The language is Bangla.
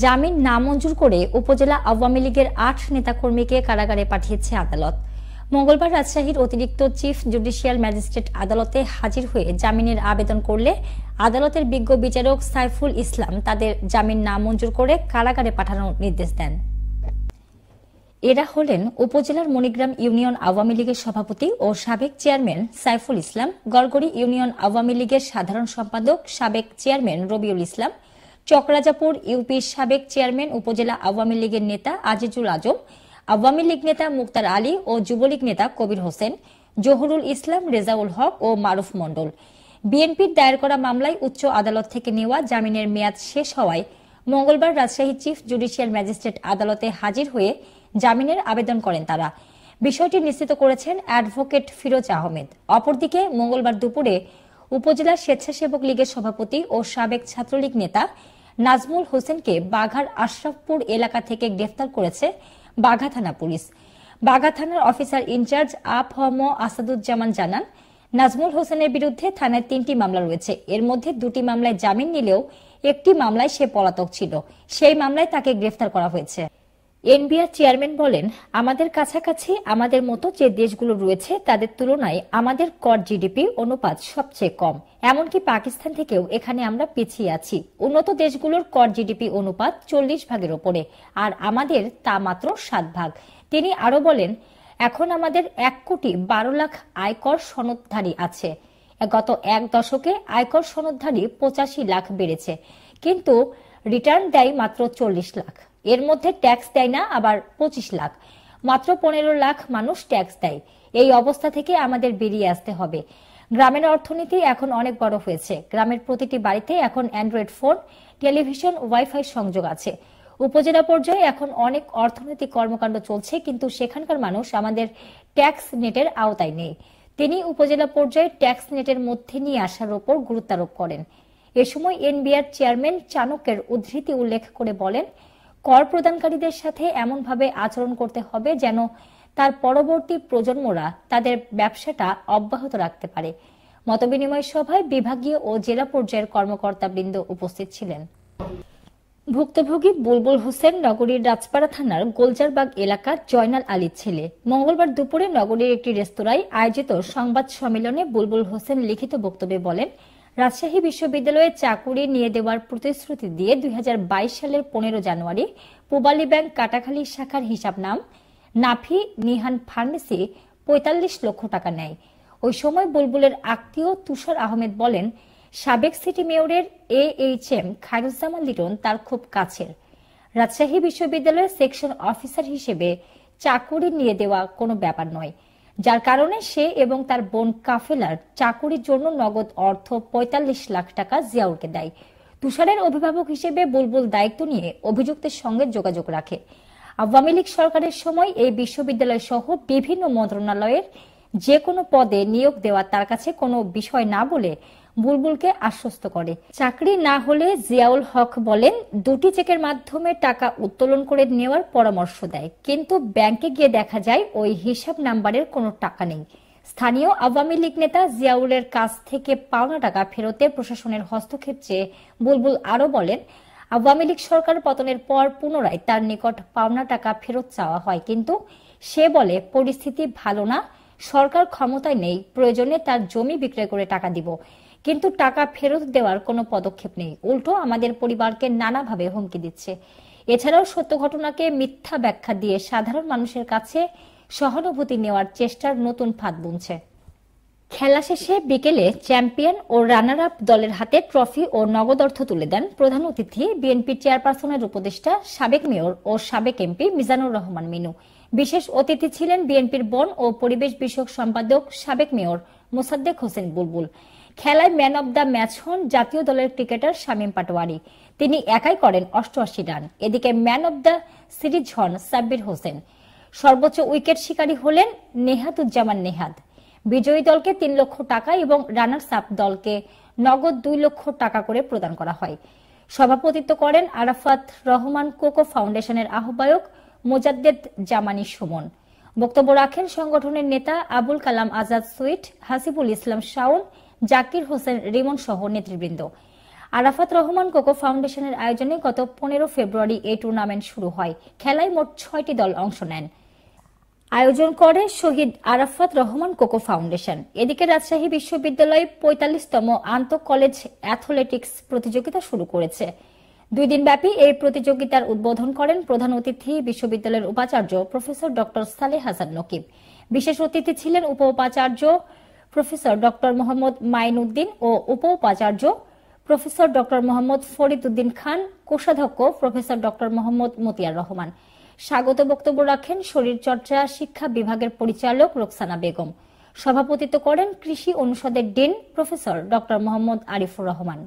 জামিন নামঞ্জুর করে উপজেলা আওয়ামী লীগের ৮ নেতাকর্মীকে কারাগারে পাঠিয়েছে আদালত। মঙ্গলবার রাজশাহীর অতিরিক্ত চিফ জুডিশিয়াল ম্যাজিস্ট্রেট আদালতে হাজির হয়ে জামিনের আবেদন করলে আদালতের বিজ্ঞ বিচারক সাইফুল ইসলাম তাদের জামিন নামঞ্জুর করে কারাগারে পাঠানোর নির্দেশ দেন। এরা হলেন উপজেলার মণিগ্রাম ইউনিয়ন আওয়ামী লীগের সভাপতি ও সাবেক চেয়ারম্যান সাইফুল ইসলাম, গড়গড়ি ইউনিয়ন আওয়ামী লীগের সাধারণ সম্পাদক সাবেক চেয়ারম্যান রবিউল ইসলাম, চকরাজাপুর ইউপির সাবেক চেয়ারম্যান উপজেলা আওয়ামী লীগের নেতা আজিজুল আজম, আওয়ামী লীগ নেতা মুক্তার আলী ও যুবলীগ নেতা কবির হোসেন, জহুরুল ইসলাম, রেজাউল হক ও মারুফ মণ্ডল। বিএনপির দায়ের করা মামলায় উচ্চ আদালত থেকে নেওয়া জামিনের মেয়াদ শেষ হওয়ায় মঙ্গলবার রাজশাহী চিফ জুডিশিয়াল ম্যাজিস্ট্রেট আদালতে হাজির হয়ে জামিনের আবেদন করেন তারা। বিষয়টি নিশ্চিত করেছেন অ্যাডভোকেট ফিরোজ আহমেদ। অপরদিকে মঙ্গলবার দুপুরে উপজেলা স্বেচ্ছাসেবক লীগের সভাপতি ও সাবেক ছাত্রলীগ নেতা নাজমুল হোসেনকে বাঘার আশরাফপুর এলাকা থেকে গ্রেফতার করেছে বাঘা থানা পুলিশ। বাঘা থানার অফিসার ইনচার্জ আফম আসাদুজ্জামান জানান, নাজমুল হোসেনের বিরুদ্ধে থানায় ৩টি মামলা রয়েছে। এর মধ্যে ২টি মামলায় জামিন নিলেও একটি মামলায় সে পলাতক ছিল। সেই মামলায় তাকে গ্রেফতার করা হয়েছে। এনবিআর চেয়ারম্যান বলেন, আমাদের কাছাকাছি আমাদের মতো যে দেশগুলো রয়েছে তাদের তুলনায় আমাদের কর জিডিপি অনুপাত সবচেয়ে কম। এমনকি পাকিস্তান থেকেও এখানে আমরা পিছিয়ে আছি। উন্নত দেশগুলোর কর জিডিপি অনুপাত ৪০ ভাগের ওপরে, আর আমাদের তা মাত্র ৭ ভাগ। তিনি আরো বলেন, এখন আমাদের ১,১২,০০,০০০ আয়কর সনদধারী আছে। গত এক দশকে আয়কর সনদধারী ৮৫ লাখ বেড়েছে, কিন্তু রিটার্ন দেয় মাত্র ৪০ লাখ। এর মধ্যে ট্যাক্স দেয় না আবার ২৫ লাখ। মাত্র ১৫ লাখ মানুষ ট্যাক্স দেয়। এই অবস্থা থেকে আমাদের বেরিয়ে আসতে হবে। গ্রামের অর্থনীতি এখন অনেক বড় হয়েছে। গ্রামের প্রতিটি বাড়িতে এখন অ্যান্ড্রয়েড ফোন, টেলিভিশন, ওয়াইফাই সংযোগ আছে। উপজেলা পর্যায়ে এখন অনেক অর্থনৈতিক কর্মকাণ্ড চলছে, কিন্তু সেখানকার মানুষ আমাদের ট্যাক্স নেটের আওতায় নেই। তিনি উপজেলা পর্যায়ে ট্যাক্স নেটের মধ্যে নিয়ে আসার উপর গুরুত্ব আরোপ করেন। এ সময় এনবিআর চেয়ারম্যান চাণক্যের উদ্ধৃতি উল্লেখ করে বলেন, কর প্রদানকারীদের সাথে এমনভাবে আচরণ করতে হবে যেন তার পরবর্তী প্রজন্মরা তাদের ব্যবসাটা অব্যাহত রাখতে পারে। মতবিনিময় সভায় বিভাগীয় ও জেলা পর্যায়ের কর্মকর্তাবৃন্দ উপস্থিত ছিলেন। ভুক্তভোগী বুলবুল হোসেন নগরীর রাজপাড়া থানার গোলজারবাগ এলাকার জয়নাল আলীর ছেলে। মঙ্গলবার দুপুরে নগরীর একটি রেস্তোরাঁয় আয়োজিত সংবাদ সম্মেলনে বুলবুল হোসেন লিখিত বক্তব্যে বলেন, রাজশাহী বিশ্ববিদ্যালয়ে চাকুরি নিয়ে দেওয়ার প্রতিশ্রুতি দিয়ে ২০২২ সালের ১৫ জানুয়ারি পূবালী ব্যাংক কাটাখালী শাখার হিসাব নাম নাফি নিহান ফার্মেসি ৪৫ লক্ষ টাকা নেয়। ওই সময় বুলবুলের আত্মীয় তুষার আহমেদ বলেন, সাবেক সিটি মেয়রের AHM খায়রুজ্জামান লিটন তার খুব কাছের। রাজশাহী বিশ্ববিদ্যালয়ের সেকশন অফিসার হিসেবে চাকুরি নিয়ে দেওয়া কোনো ব্যাপার নয়, যার কারণে সে এবং তার বোন কাফেলার চাকুরির জন্য নগদ অর্থ ৪৫ লাখ টাকা জিয়াউলকে দেয়। তুষারের অভিভাবক হিসেবে বুলবুল দায়িত্ব নিয়ে অভিযুক্তের সঙ্গে যোগাযোগ রাখে। আওয়ামী লীগ সরকারের সময় এই বিশ্ববিদ্যালয় সহ বিভিন্ন মন্ত্রণালয়ের যে কোনো পদে নিয়োগ দেওয়া তার কাছে কোনো বিষয় না বলে বুলবুলকে আশ্বস্ত করে। চাকরি না হলে জিয়াউল হক বলেন, ২টি চেকের মাধ্যমে টাকা উত্তোলন করে নেওয়ার পরামর্শ দেয়, কিন্তু ব্যাংকে গিয়ে দেখা যায় ওই হিসাব নাম্বারের কোনো টাকা নেই। স্থানীয় আওয়ামী লীগ নেতা জিয়াউলের কাছ থেকে পাওনা টাকা ফেরতে প্রশাসনের হস্তক্ষেপ চেয়ে বুলবুল আরো বলেন, আওয়ামী লীগ সরকার পতনের পর পুনরায় তার নিকট পাওনা টাকা ফেরত চাওয়া হয়, কিন্তু সে বলে পরিস্থিতি ভালো না, সরকার ক্ষমতায় নেই, প্রয়োজনে তার জমি বিক্রয় করে টাকা দিব, কিন্তু টাকা ফেরত দেওয়ার কোনো পদক্ষেপ নেই। উল্টো আমাদের পরিবারকে নানাভাবে হুমকি দিচ্ছে। এছাড়াও সত্য ঘটনাকে মিথ্যা ব্যাখ্যা দিয়ে সাধারণ মানুষের কাছে সহানুভূতি নেওয়ার চেষ্টার নতুন ফাঁদ বুনছে। খেলা শেষে বিকেলে চ্যাম্পিয়ন ও রানার আপ দলের হাতে ট্রফি ও নগদ অর্থ তুলে দেন প্রধান অতিথি বিএনপি চেয়ারপারসনের উপদেষ্টা সাবেক মেয়র ও সাবেক এমপি মিজানুর রহমান মিনু। বিশেষ অতিথি ছিলেন বিএনপির বন ও পরিবেশ বিষয়ক সম্পাদক সাবেক মেয়র মোসাদ্দেক হোসেন বুলবুল। খেলায় ম্যান অব দ্য ম্যাচ হন জাতীয় দলের ক্রিকেটার শামীম পাটোয়ারি। তিনি একাই করেন ৮৮ রান। এদিকে ম্যান অব দ্য সিরিজ হন সাব্বির হোসেন। সর্বোচ্চ উইকেট শিকারী হলেন নেহাতুজ্জামান নেহাদ। বিজয়ী দলকে ৩ লক্ষ টাকা এবং রানার্স আপ দলকে নগদ ২ লক্ষ টাকা করে প্রদান করা হয়। সভাপতিত্ব করেন আরাফাত রহমান কোকো ফাউন্ডেশনের আহ্বায়ক মোজাদ্দেদ জামানী সুমন। বক্তব্য রাখেন সংগঠনের নেতা আবুল কালাম আজাদ সুইট, হাসিবুল ইসলাম শাওন, জাকির হোসেন রিমন সহ নেতৃবৃন্দ। আরাফাত রহমান কোকো ফাউন্ডেশনের আয়োজনে গত 15 ফেব্রুয়ারি এই টুর্নামেন্ট শুরু হয়। খেলায় মোট 6টি দল অংশ নেন। আয়োজন করে শহীদ আরাফাত রহমান কোকো ফাউন্ডেশন। এদিকে রাজশাহী বিশ্ববিদ্যালয় 45তম আন্তঃ কলেজ অ্যাথলেটিক্স প্রতিযোগিতা শুরু করেছে। 2 দিনব্যাপী এই প্রতিযোগিতার উদ্বোধন করেন প্রধান অতিথি বিশ্ববিদ্যালয়ের উপাচার্য প্রফেসর ডক্টর সালেহ হাসান নকিব। বিশেষ অতিথি ছিলেন উপ-উপাচার্য প্রফেসর ডক্টর মোহাম্মদ মাইনউদ্দিন ও উপ-উপাচার্য প্রফেসর ডক্টর মোহাম্মদ ফরিদ উদ্দিন খান, কোষাধ্যক্ষ প্রফেসর ডক্টর মোহাম্মদ মতিয়ার রহমান। স্বাগত বক্তব্য রাখেন শরীরচর্চা শিক্ষা বিভাগের পরিচালক রোকসানা বেগম। সভাপতিত্ব করেন কৃষি অনুষদের dean professor doctor Mohammad Arifur Rahman.